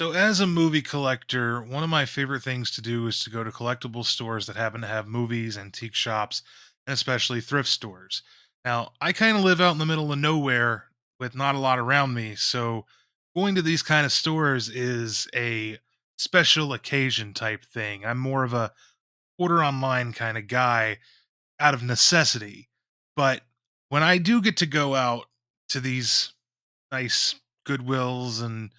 So, as a movie collector, one of my favorite things to do is to go to collectible stores that happen to have movies, antique shops, and especially thrift stores. Now, I kind of live out in the middle of nowhere with not a lot around me. So, going to these kind of stores is a special occasion type thing. I'm more of a order online kind of guy out of necessity. But when I do get to go out to these nice Goodwills and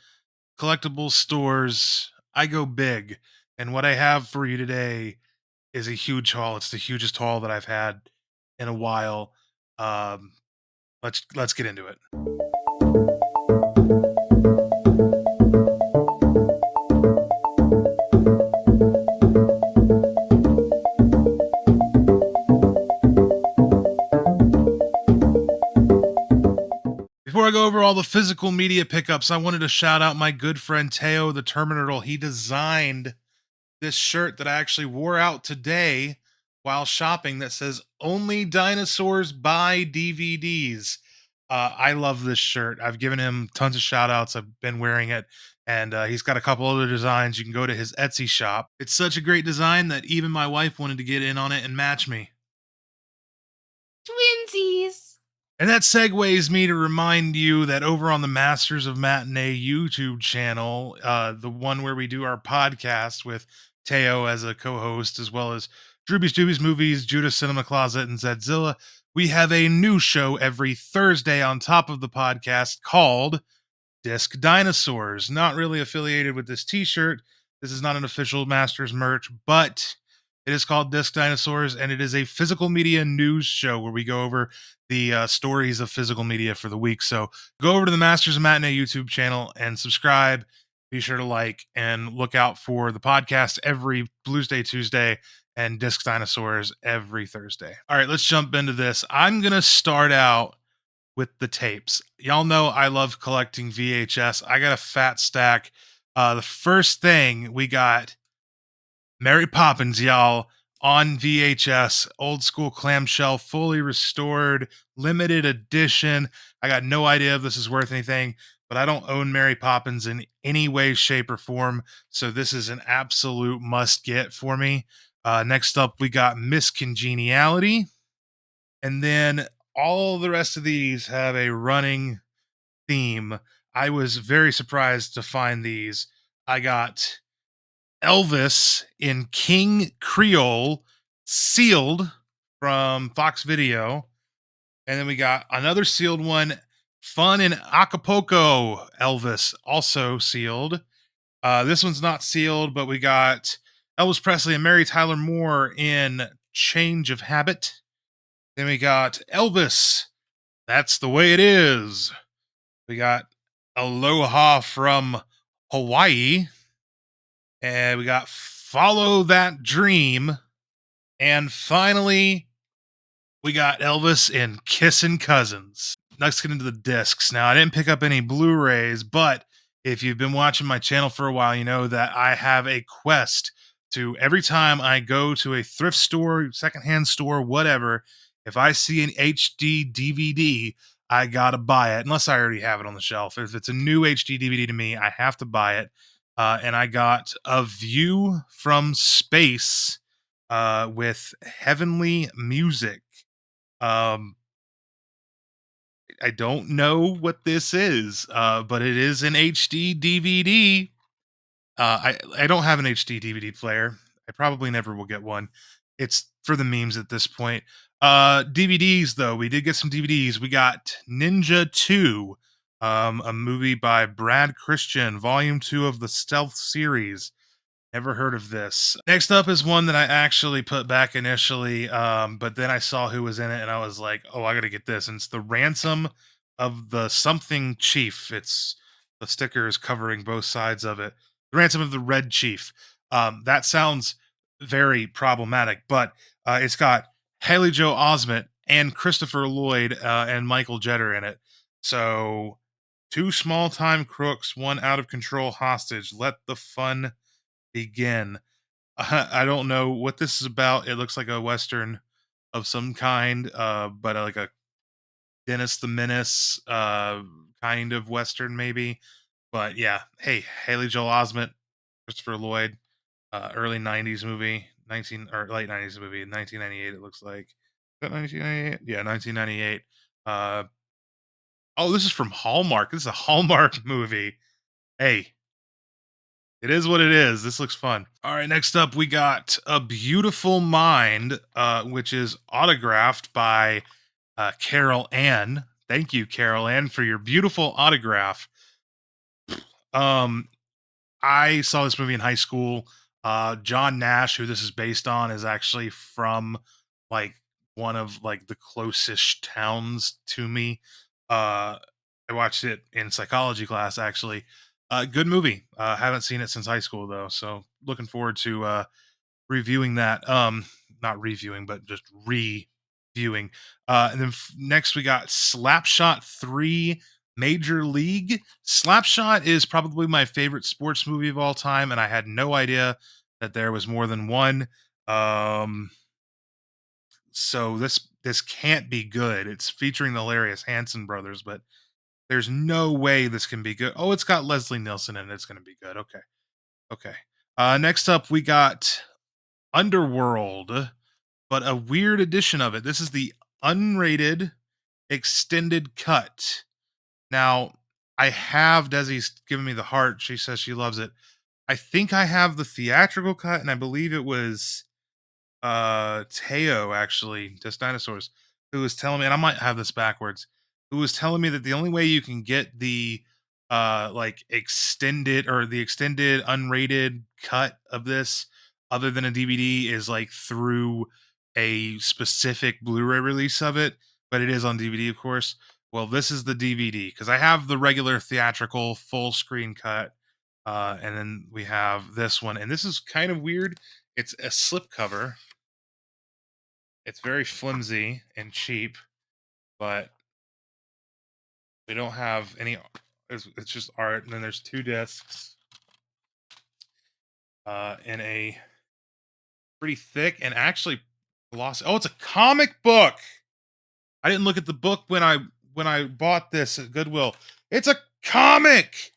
collectible stores, I go big. And what I have for you today is a huge haul. It's the hugest haul that I've had in a while. Um, let's get into it. Before I go over all the physical media pickups, I wanted to shout out my good friend Teo the Terminator. He designed this shirt that I actually wore out today while shopping that says only dinosaurs buy DVDs. I love this shirt. I've given him tons of shout outs. I've been wearing it, and he's got a couple other designs. You can go to his Etsy shop. It's such a great design that even my wife wanted to get in on it and match me. Twinsies. And that segues me to remind you that over on the Masters of Matinee YouTube channel, the one where we do our podcast with Teo as a co-host, as well as Droobies Doobies Movies, Judas Cinema Closet, and Zedzilla, we have a new show every Thursday on top of the podcast called Disc Dinosaurs. Not really affiliated with this t-shirt. This is not an official Masters merch, but it is called Disc Dinosaurs, and it is a physical media news show where we go over the stories of physical media for the week. So go over to the Masters of Matinee YouTube channel and subscribe. Be sure to like and look out for the podcast every Blues Day Tuesday and Disc Dinosaurs every Thursday. All right, let's jump into this. I'm going to start out with the tapes. Y'all know I love collecting VHS. I got a fat stack. The first thing we got Mary Poppins, y'all, on VHS, old school clamshell, fully restored, limited edition. I got no idea if this is worth anything, but I don't own Mary Poppins in any way, shape, or form. So this is an absolute must get for me. Next up, we got Miss Congeniality. And then all the rest of these have a running theme. I was very surprised to find these. I got Elvis in King Creole sealed from Fox Video. And then we got another sealed one, Fun in Acapulco Elvis, also sealed. This one's not sealed, but we got Elvis Presley and Mary Tyler Moore in Change of Habit. Then we got Elvis, That's the Way It Is. We got Aloha from Hawaii. And we got Follow That Dream. And finally, we got Elvis in Kissin' Cousins. Let's get into the discs. Now, I didn't pick up any Blu-rays, but if you've been watching my channel for a while, you know that I have a quest to every time I go to a thrift store, secondhand store, whatever, if I see an HD DVD, I gotta buy it, unless I already have it on the shelf. If it's a new HD DVD to me, I have to buy it. And I got A View from Space with heavenly music. Um, I don't know what this is, but it is an HD DVD. I don't have an HD DVD player. I probably never will get one. It's for the memes at this point. DVDs though, we did get some DVDs. We got Ninja 2, a movie by Brad Christian, Volume 2 of the Stealth series. Never heard of this. Next up is one that I actually put back initially, but then I saw who was in it and I was like, oh, I gotta get this. And it's The Ransom of the Something Chief. It's the sticker is covering both sides of it. The Ransom of the Red Chief. That sounds very problematic, but it's got Haley Joe Osment and Christopher Lloyd and Michael Jeter in it. So two small time crooks, one out of control hostage. Let the fun begin. I don't know what this is about. It looks like a western of some kind, but like a Dennis the Menace kind of western, maybe. But yeah, hey, Haley Joel Osment, Christopher Lloyd, early '90s movie, 19 or late '90s movie, 1998. It looks like. Is that 1998? Yeah, 1998. Uh, oh, this is from Hallmark. This is a Hallmark movie. Hey, it is what it is. This looks fun. All right, next up we got A Beautiful Mind, which is autographed by Carol Ann. Thank you, Carol Ann, for your beautiful autograph. Um, I saw this movie in high school. John Nash, who this is based on, is actually from like one of like the closest towns to me. Uh, I watched it in psychology class actually. Good movie. Haven't seen it since high school though, so looking forward to reviewing that. Not reviewing, but just reviewing. And then next we got Slapshot 3 Major League. Slapshot is probably my favorite sports movie of all time, and I had no idea that there was more than one. Um, so this can't be good. It's featuring the hilarious Hanson brothers, but there's no way this can be good. Oh, it's got Leslie Nielsen in it. It's going to be good. Okay. Okay. Next up, we got Underworld, but a weird edition of it. This is the unrated extended cut. Now, I have Desi's given me the heart. She says she loves it. I think I have the theatrical cut, and I believe it was Teo actually, just dinosaurs, who was telling me, and I might have this backwards, who was telling me that the only way you can get the like extended or the extended unrated cut of this other than a DVD is like through a specific Blu-ray release of it, but it is on DVD, of course. Well, this is the DVD because I have the regular theatrical full screen cut. And then we have this one, and this is kind of weird. It's a slipcover. It's very flimsy and cheap, but we don't have any. It's just art, and then there's two discs, in a pretty thick and actually glossy. Oh, it's a comic book. I didn't look at the book when I bought this at Goodwill. It's a comic.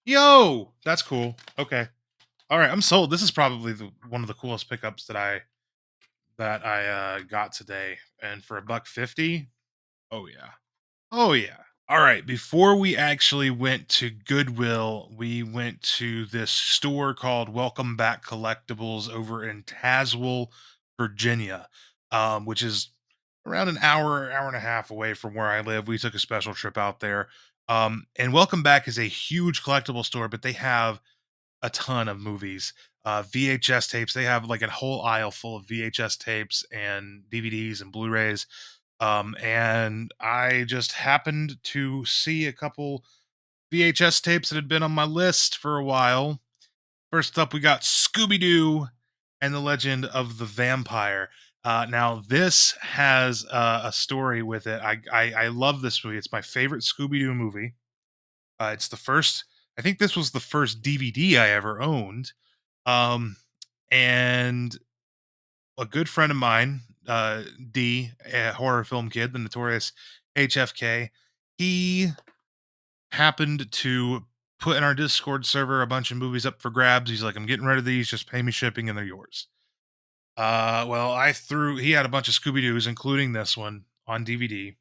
Yo, that's cool. Okay, all right, I'm sold. This is probably one of the coolest pickups that I got today, and for $1.50. Oh yeah. Oh yeah. All right, before we actually went to Goodwill, we went to this store called Welcome Back Collectibles over in Tazewell, Virginia, which is around an hour, hour and a half away from where I live. We took a special trip out there. And Welcome Back is a huge collectible store, but they have a ton of movies. VHS tapes. They have like a whole aisle full of VHS tapes and DVDs and Blu-rays. And I just happened to see a couple VHS tapes that had been on my list for a while. First up, we got Scooby Doo and the Legend of the Vampire. Now, this has a story with it. I love this movie. It's my favorite Scooby Doo movie. It's the first. I think this was the first DVD I ever owned. Um, and a good friend of mine, D, a horror film kid, the notorious HFK, he happened to put in our Discord server a bunch of movies up for grabs. He's like, I'm getting rid of these, just pay me shipping and they're yours. Well, he had a bunch of Scooby Doo's, including this one on DVD,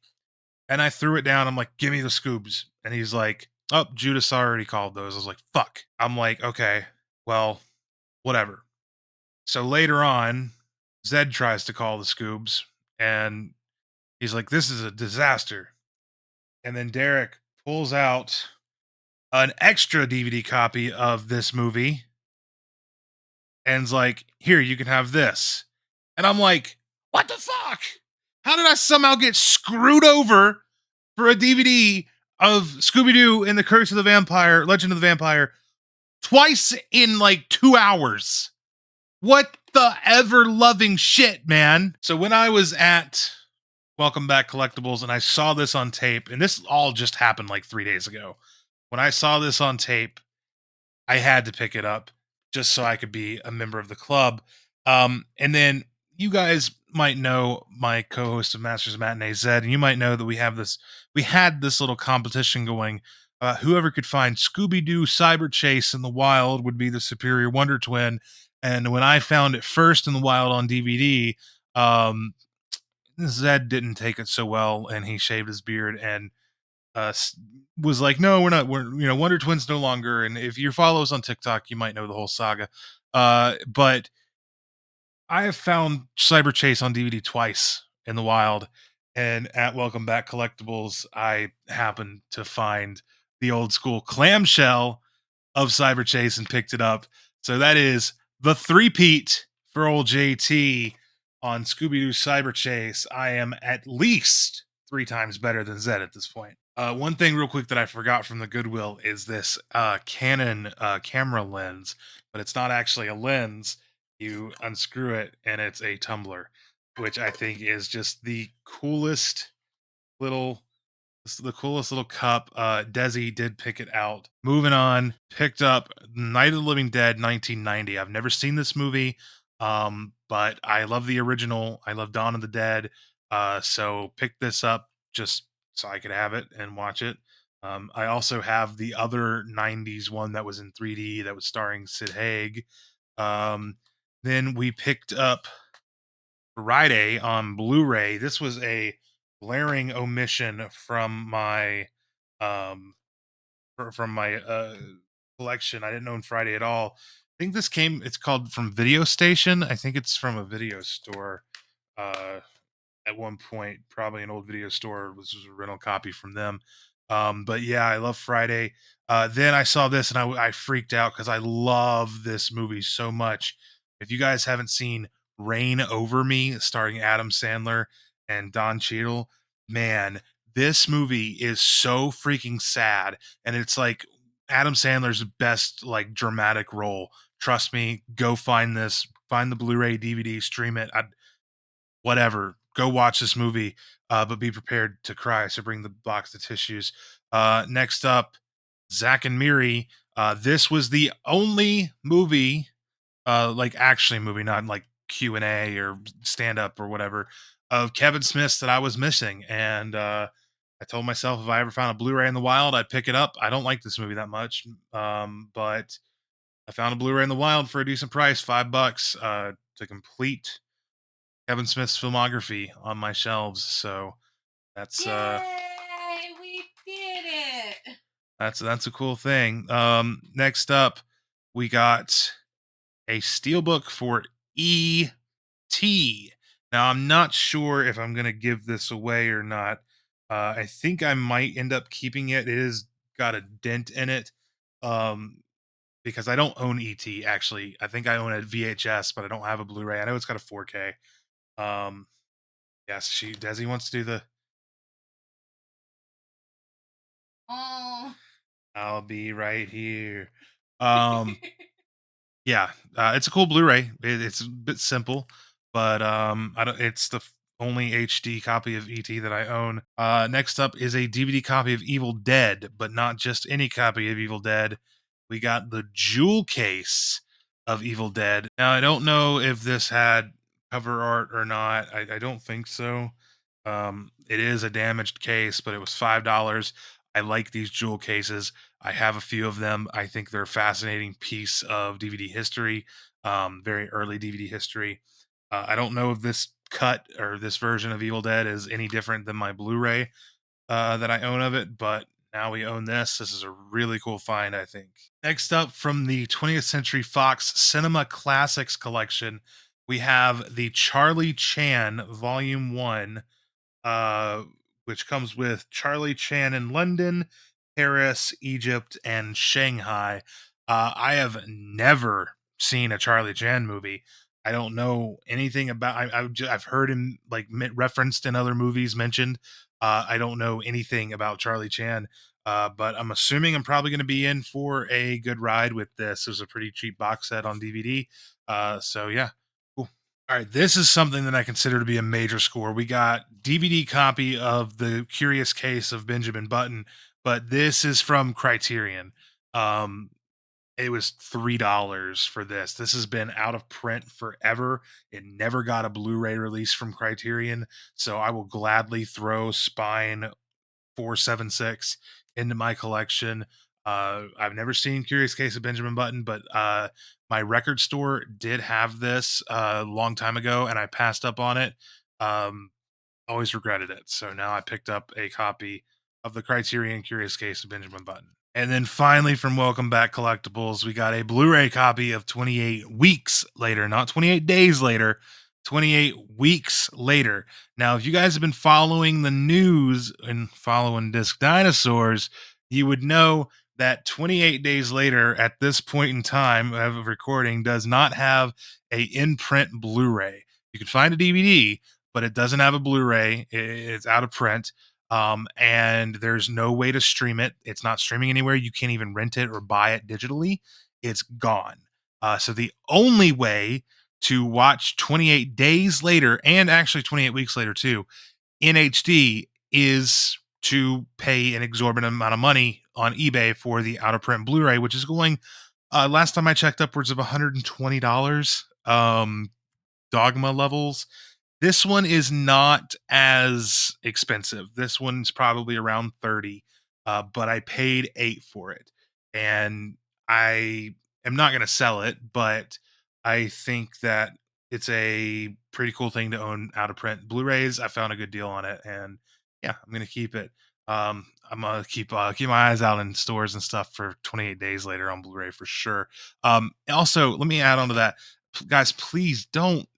and I threw it down. I'm like, give me the Scoobs. And he's like, oh, Judas already called those. I was like, fuck. I'm like, okay, well, whatever. So later on, Zed tries to call the Scoobs, and he's like, this is a disaster. And then Derek pulls out an extra DVD copy of this movie and's like, here, you can have this. And I'm like, what the fuck? How did I somehow get screwed over for a DVD of Scooby Doo and the Curse of the Vampire, Legend of the Vampire, twice in like 2 hours? What the ever loving shit, man? So when I was at Welcome Back Collectibles and I saw this on tape, and this all just happened like 3 days ago. When I saw this on tape, I had to pick it up just so I could be a member of the club. And then you guys might know my co-host of Masters of Matinee, Zed, and you might know that we had this little competition going Whoever could find Scooby Doo Cyber Chase in the wild would be the superior Wonder Twin. And when I found it first in the wild on DVD, um, Zed didn't take it so well, and he shaved his beard and was like, "No, we're not. We're Wonder Twins no longer." And if you follow us on TikTok, you might know the whole saga. But I have found Cyber Chase on DVD twice in the wild, and at Welcome Back Collectibles, I happened to find the old school clamshell of Cyber Chase and picked it up. So that is the three-peat for old JT on Scooby Doo Cyber Chase. I am at least three times better than Zed at this point. One thing, real quick, that I forgot from the Goodwill is this Canon camera lens, but it's not actually a lens. You unscrew it, and it's a tumbler, which I think is just the coolest little this is the coolest little cup. Desi did pick it out. Moving on, picked up Night of the Living Dead 1990. I've never seen this movie, but I love the original. I love Dawn of the Dead. So picked this up just so I could have it and watch it. I also have the other 90s one that was in 3D that was starring Sid Haig. Um, then we picked up Friday on Blu-ray. This was a glaring omission from my um from my collection. I didn't own Friday at all. I think this came it's called from Video Station. I think it's from a video store. Uh at one point, probably an old video store. This was a rental copy from them. But yeah, I love Friday. Then I saw this and I freaked out because I love this movie so much. If you guys haven't seen Rain Over Me, starring Adam Sandler and Don Cheadle, man, this movie is so freaking sad. And it's like Adam Sandler's best like dramatic role. Trust me, go find this, find the Blu-ray, DVD, stream it. Whatever. Go watch this movie, but be prepared to cry. So bring the box of tissues. Next up, Zach and Miri. This was the only movie, like actually movie, not like Q&A or stand up or whatever, of Kevin Smith's that I was missing. And I told myself if I ever found a Blu-ray in the wild, I'd pick it up. I don't like this movie that much, but I found a Blu-ray in the wild for a decent price, $5, to complete Kevin Smith's filmography on my shelves. So that's Yay! We did it. that's a cool thing. Next up, we got a steelbook for E.T. Now I'm not sure if I'm gonna give this away or not. I think I might end up keeping it. It is got a dent in it. Um, because I don't own ET actually. I think I own a VHS, but I don't have a Blu-ray. I know it's got a 4K. Um, yes, Desi wants to do the Oh. I'll be right here. Um, yeah, it's a cool Blu-ray. It's a bit simple, but I don't. It's the only HD copy of ET that I own. Next up is a DVD copy of Evil Dead, but not just any copy of Evil Dead. We got the jewel case of Evil Dead. Now I don't know if this had cover art or not. I don't think so. It is a damaged case, but it was $5. I like these jewel cases. I have a few of them. I think they're a fascinating piece of DVD history, very early DVD history. I don't know if this cut or this version of Evil Dead is any different than my Blu-ray that I own of it, but now we own this. This is a really cool find, I think. Next up, from the 20th Century Fox Cinema Classics collection, we have the Charlie Chan Volume 1, uh, which comes with Charlie Chan in London, Paris, Egypt, and Shanghai. I have never seen a Charlie Chan movie. I don't know anything about. I've heard him like referenced in other movies mentioned. I don't know anything about Charlie Chan, but I'm assuming I'm probably going to be in for a good ride with this. It was a pretty cheap box set on DVD, so yeah, cool. All right, this is something that I consider to be a major score. We got DVD copy of The Curious Case of Benjamin Button, but this is from Criterion. Um, it was $3 for this. This has been out of print forever. It never got a Blu-ray release from Criterion, so I will gladly throw Spine 476 into my collection. I've never seen Curious Case of Benjamin Button, but my record store did have this a long time ago, and I passed up on it. Um, Always regretted it. So now I picked up a copy of the Criterion Curious Case of Benjamin Button. And then finally, from Welcome Back Collectibles, we got a Blu ray copy of 28 Weeks Later, not 28 days later, 28 weeks later. Now, if you guys have been following the news and following Disc Dinosaurs, you would know that 28 days later, at this point in time of recording, does not have a in-print Blu-ray. You can find a DVD, but it doesn't have a Blu-ray. It's out of print, and there's no way to stream it. It's not streaming anywhere. You can't even rent it or buy it digitally. It's gone. So the only way to watch 28 days later, and actually 28 weeks later too, in HD is to pay an exorbitant amount of money on eBay for the out of print Blu-ray, which is going. Last time I checked, upwards of $120. Dogma levels. This one is not as expensive. This one's probably around 30, but I paid 8 for it. And I am not going to sell it, but I think that it's a pretty cool thing to own out of print Blu-rays. I found a good deal on it, and yeah, I'm going to keep it. I'm gonna keep my eyes out in stores and stuff for 28 days later on Blu-ray for sure. Also, let me add on to that, guys. Please don't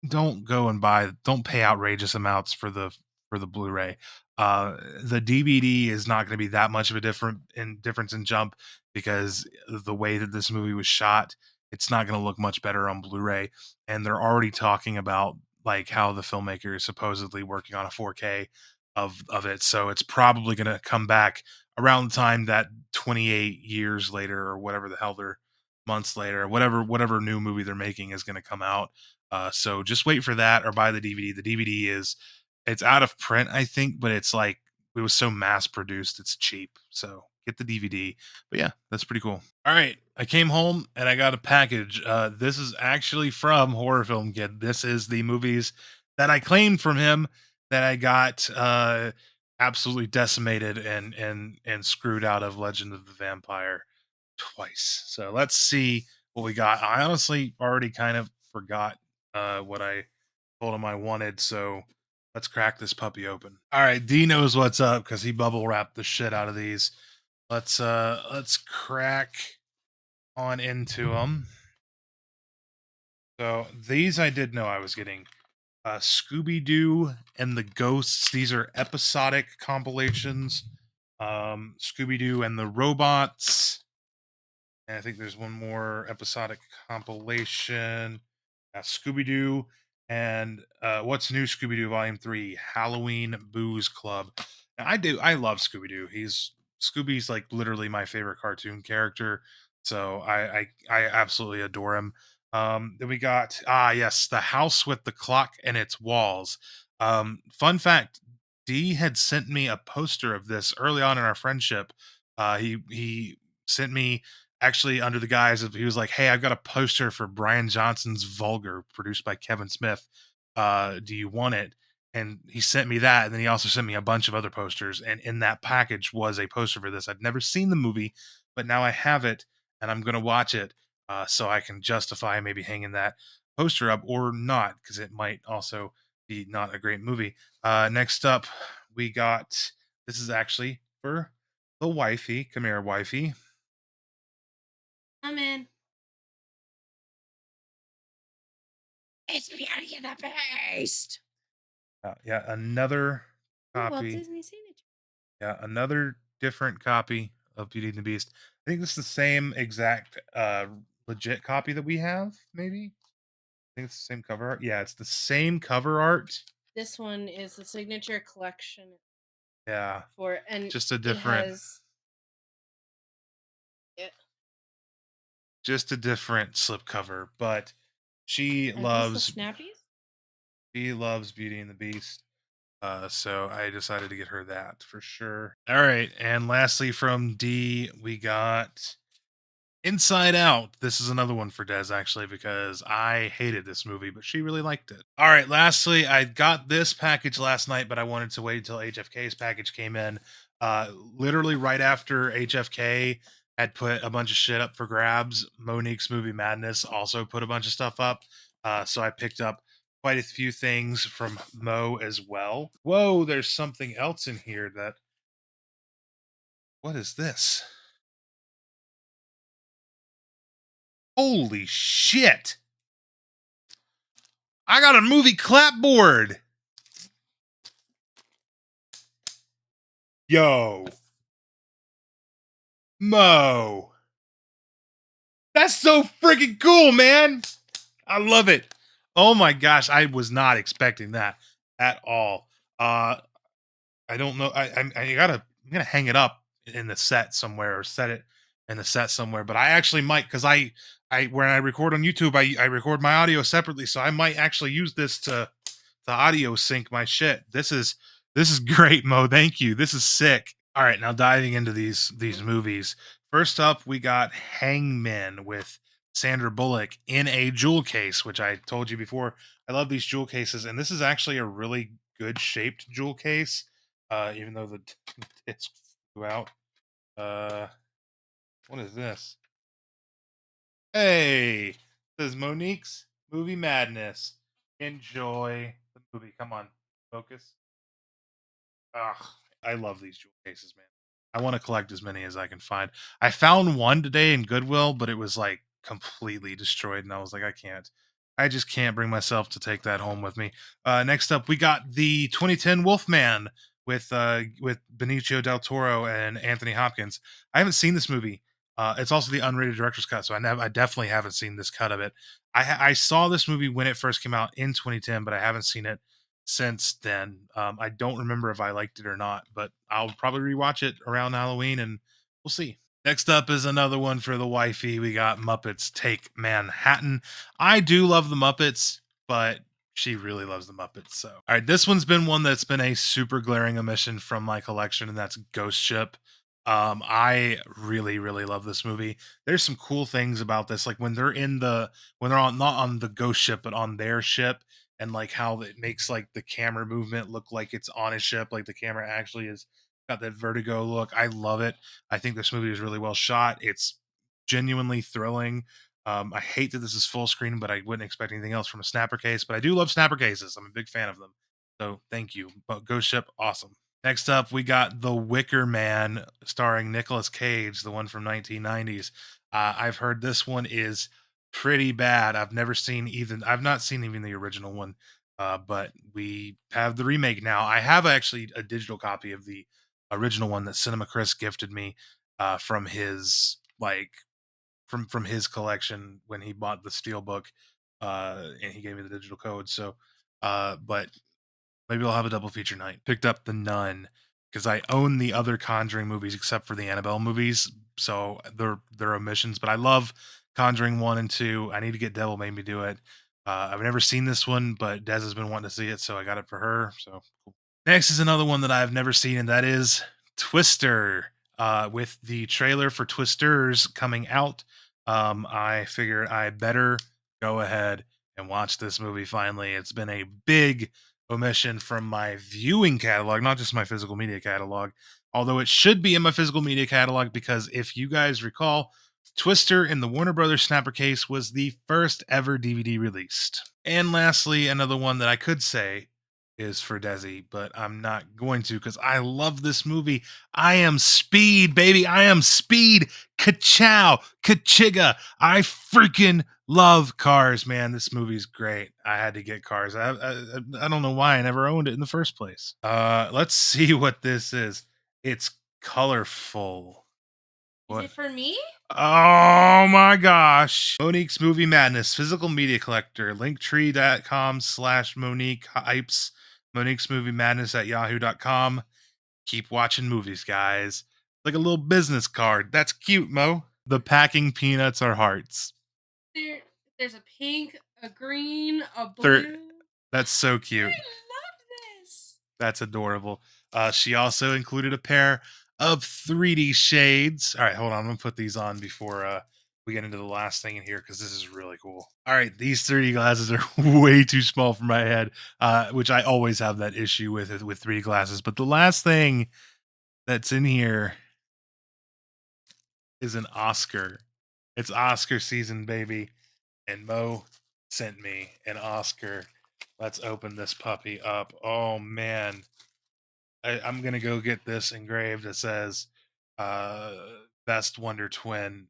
go and don't pay outrageous amounts for the Blu-ray. The DVD is not going to be that much of a difference in jump because of the way that this movie was shot. It's not going to look much better on Blu-ray, and they're already talking about like how the filmmaker is supposedly working on a 4K of it. So it's probably going to come back around the time that 28 years later or whatever the hell they're months later, whatever new movie they're making is going to come out. So just wait for that or buy the DVD. The DVD it's out of print, I think, but it's like it was so mass produced, it's cheap. So get the DVD. But yeah, that's pretty cool. All right, I came home and I got a package. This is actually from Horror Film Kid. This is the movies that I claimed from him that I got absolutely decimated and screwed out of Legend of the Vampire twice. So let's see what we got. I honestly already kind of forgot what I told him I wanted, so let's crack this puppy open. All right, D knows what's up because he bubble wrapped the shit out of these. Let's crack on into them. So these I did know I was getting. Scooby Doo and the Ghosts. These are episodic compilations. Scooby Doo and the Robots. And I think there's one more episodic compilation. Scooby Doo and What's New Scooby Doo Volume 3 Halloween Booze Club. Now, I love Scooby Doo. Scooby's like literally my favorite cartoon character. So I absolutely adore him. Then we got yes, The House with the Clock and Its Walls. Fun fact, D had sent me a poster of this early on in our friendship. He sent me actually under the guise of he was like, "Hey, I've got a poster for Brian Johnson's Vulgar, produced by Kevin Smith. Do you want it?" And he sent me that, and then he also sent me a bunch of other posters. And in that package was a poster for this. I'd never seen the movie, but now I have it, and I'm gonna watch it, so I can justify maybe hanging that poster up or not, because it might also be not a great movie. Next up, we got this is actually for the wifey. Come here, wifey. I'm in. It's Beauty and the Beast. Yeah, another Ooh, Walt copy. Disney signature. Yeah, another different copy of Beauty and the Beast. I think this is the same exact legit copy that we have, maybe. I think it's the same cover art. Yeah, it's the same cover art. This one is the signature collection Yeah, for, and just a it different has. Yeah. just a different slipcover, but she Are these the loves snappies? she loves Beauty and the Beast. So I decided to get her that for sure. All right, and lastly from D, we got Inside Out. This is another one for Des actually because I hated this movie, but she really liked it. All right, lastly, I got this package last night, but I wanted to wait until HFK's package came in. Literally right after HFK had put a bunch of shit up for grabs, Monique's Movie Madness also put a bunch of stuff up. So I picked up quite a few things from Mo as well. Whoa, there's something else in here that. What is this? Holy shit! I got a movie clapboard! Yo. Mo. That's so freaking cool, man! I love it. Oh my gosh, I was not expecting that at all. Uh I don't know. I'm gonna hang it up in the set somewhere or set it in the set somewhere. But I actually might because I when I record on YouTube, I record my audio separately, so I might actually use this to audio sync my shit. This is great, Mo. Thank you. This is sick. All right, now diving into these movies. First up, we got Hangman with Sandra Bullock in a jewel case, which I told you before. I love these jewel cases, and this is actually a really good shaped jewel case. Even though the disc flew out. Uh, what is this? Hey, this is Monique's Movie Madness. Enjoy the movie. Come on, focus. Ugh, I love these jewel cases, man. I want to collect as many as I can find. I found one today in Goodwill, but it was like completely destroyed, and I was like, I can't. I just can't bring myself to take that home with me. Next up, we got the 2010 Wolfman with Benicio del Toro and Anthony Hopkins. I haven't seen this movie. It's also the unrated director's cut, so I definitely haven't seen this cut of it. I saw this movie when it first came out in 2010, but I haven't seen it since then. I don't remember if I liked it or not, but I'll probably rewatch it around Halloween and we'll see. Next up is another one for the wifey. We got Muppets Take Manhattan. I do love the Muppets, but she really loves the Muppets. So, all right, this one's been one that's been a super glaring omission from my collection, and that's Ghost Ship. I really, really love this movie. There's some cool things about this, like when they're on not on the ghost ship, but on their ship, and like how it makes like the camera movement look like it's on a ship, like the camera actually is got that vertigo look. I love it. I think this movie is really well shot. It's genuinely thrilling. I hate that this is full screen, but I wouldn't expect anything else from a snapper case. But I do love snapper cases. I'm a big fan of them. So thank you. But Ghost Ship, awesome. Next up, we got The Wicker Man, starring Nicolas Cage, the one from 1990s. I've heard this one is pretty bad. I've not seen even the original one, but we have the remake now. I have actually a digital copy of the original one that Cinema Chris gifted me from his from his collection when he bought the Steelbook, and he gave me the digital code. So, but maybe I'll have a double feature night. Picked up The Nun because I own the other Conjuring movies except for the Annabelle movies, so they're omissions. But I love Conjuring 1 and 2. I need to get Devil Made Me Do It. I've never seen this one, but Des has been wanting to see it, so I got it for her. So cool. Next is another one that I've never seen, and that is Twister. With the trailer for Twisters coming out, I figured I better go ahead and watch this movie finally. It's been a big omission from my viewing catalog, not just my physical media catalog, although it should be in my physical media catalog because if you guys recall, Twister in the Warner Brothers Snapper case was the first ever DVD released. And lastly, another one that I could say is for Desi, but I'm not going to because I love this movie. I am Speed, baby. I am Speed. Ka-chow, ka-chigga. I freaking love Cars, man. This movie's great. I had to get Cars. I don't know why I never owned it in the first place. Let's see what this is. It's colorful. Is What? it for me? Oh my gosh. Monique's Movie Madness, physical media collector, linktree.com/Monique Hypes, Monique's Movie Madness at yahoo.com. Keep watching movies, guys. Like a little business card. That's cute, Mo. The packing peanuts are hearts. There, there's a pink, a green, a They're, blue. that's so I cute. love this. That's adorable. She also included a pair of 3D shades. All right, hold on. I'm gonna put these on before we get into the last thing in here because this is really cool. All right, these 3D glasses are way too small for my head, which I always have that issue with 3D glasses. But the last thing that's in here is an Oscar. It's Oscar season, baby. And Mo sent me an Oscar. Let's open this puppy up. Oh man. I'm gonna go get this engraved that says uh best Wonder Twin.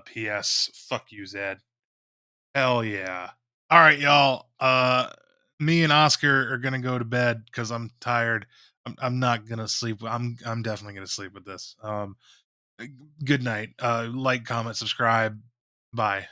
PS fuck you, Zed. Hell yeah. All right, y'all. Me and Oscar are gonna go to bed because I'm tired. I'm not gonna sleep. I'm definitely gonna sleep with this. Good night. Like, comment, subscribe. Bye.